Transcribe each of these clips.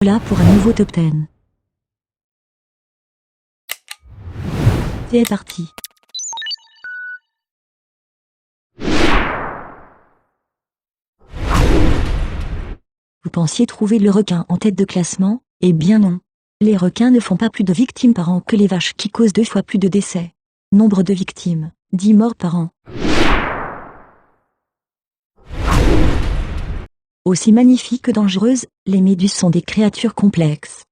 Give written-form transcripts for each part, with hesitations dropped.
Là pour un nouveau top 10. C'est parti. Vous pensiez trouver le requin en tête de classement? Eh bien non. Les requins ne font pas plus de victimes par an que les vaches qui causent 2 fois plus de décès. Nombre de victimes, 10 morts par an. Aussi magnifiques que dangereuses, les méduses sont des créatures complexes.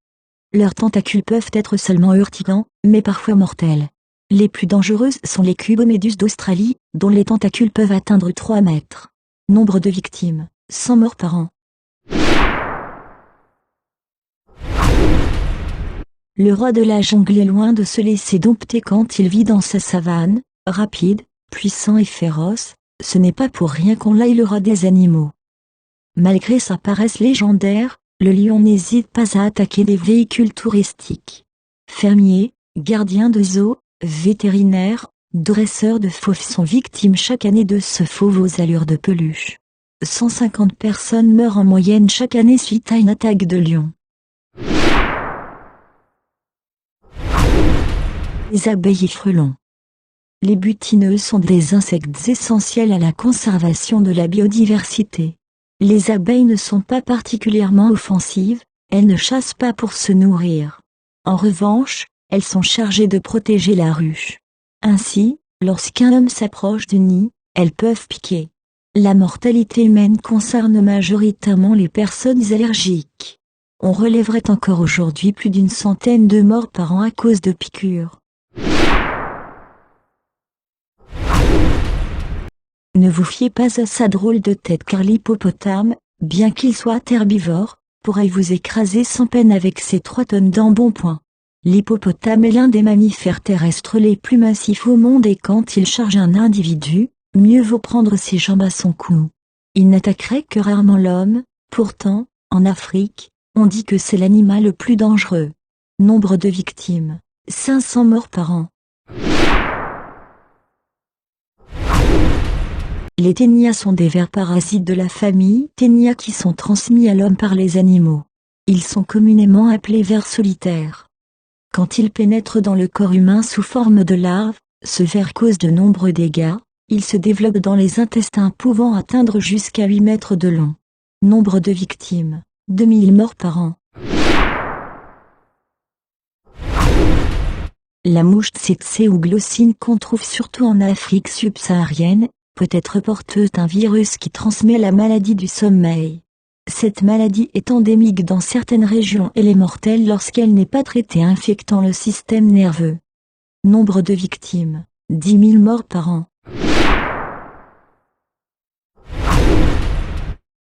Leurs tentacules peuvent être seulement urticants, mais parfois mortels. Les plus dangereuses sont les cuboméduses d'Australie, dont les tentacules peuvent atteindre 3 mètres. Nombre de victimes, 100 morts par an. Le roi de la jungle est loin de se laisser dompter quand il vit dans sa savane, rapide, puissant et féroce, ce n'est pas pour rien qu'on l'aille le roi des animaux. Malgré sa paresse légendaire, le lion n'hésite pas à attaquer des véhicules touristiques. Fermiers, gardiens de zoos, vétérinaires, dresseurs de fauves sont victimes chaque année de ce fauve aux allures de peluche. 150 personnes meurent en moyenne chaque année suite à une attaque de lion. Les abeilles et frelons. Les butineuses sont des insectes essentiels à la conservation de la biodiversité. Les abeilles ne sont pas particulièrement offensives, elles ne chassent pas pour se nourrir. En revanche, elles sont chargées de protéger la ruche. Ainsi, lorsqu'un homme s'approche du nid, elles peuvent piquer. La mortalité humaine concerne majoritairement les personnes allergiques. On relèverait encore aujourd'hui plus d'une centaine de morts par an à cause de piqûres. Ne vous fiez pas à sa drôle de tête car l'hippopotame, bien qu'il soit herbivore, pourrait vous écraser sans peine avec ses 3 tonnes d'embonpoint. L'hippopotame est l'un des mammifères terrestres les plus massifs au monde et quand il charge un individu, mieux vaut prendre ses jambes à son cou. Il n'attaquerait que rarement l'homme, pourtant, en Afrique, on dit que c'est l'animal le plus dangereux. Nombre de victimes, 500 morts par an. Les ténias sont des vers parasites de la famille Ténia qui sont transmis à l'homme par les animaux. Ils sont communément appelés vers solitaires. Quand ils pénètrent dans le corps humain sous forme de larves, ce ver cause de nombreux dégâts, il se développe dans les intestins pouvant atteindre jusqu'à 8 mètres de long. Nombre de victimes, 2000 morts par an. La mouche tsetse ou glossine qu'on trouve surtout en Afrique subsaharienne, peut être porteuse d'un virus qui transmet la maladie du sommeil. Cette maladie est endémique dans certaines régions et elle est mortelle lorsqu'elle n'est pas traitée infectant le système nerveux. Nombre de victimes, 10 000 morts par an.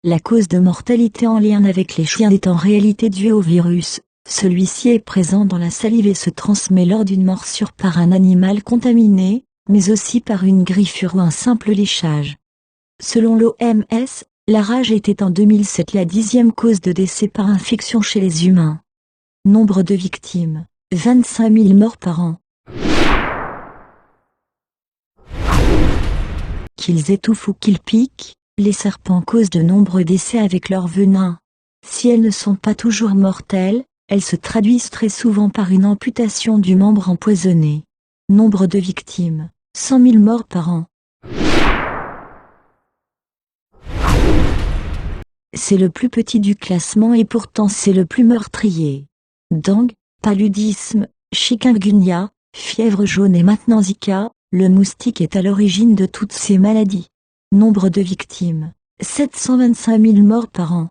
La cause de mortalité en lien avec les chiens est en réalité due au virus. Celui-ci est présent dans la salive et se transmet lors d'une morsure par un animal contaminé, mais aussi par une griffure ou un simple léchage. Selon l'OMS, la rage était en 2007 la 10e cause de décès par infection chez les humains. Nombre de victimes, 25 000 morts par an. Qu'ils étouffent ou qu'ils piquent, les serpents causent de nombreux décès avec leur venin. Si elles ne sont pas toujours mortelles, elles se traduisent très souvent par une amputation du membre empoisonné. Nombre de victimes, 100 000 morts par an. C'est le plus petit du classement et pourtant c'est le plus meurtrier. Dengue, paludisme, chikungunya, fièvre jaune et maintenant Zika, le moustique est à l'origine de toutes ces maladies. Nombre de victimes, 725 000 morts par an.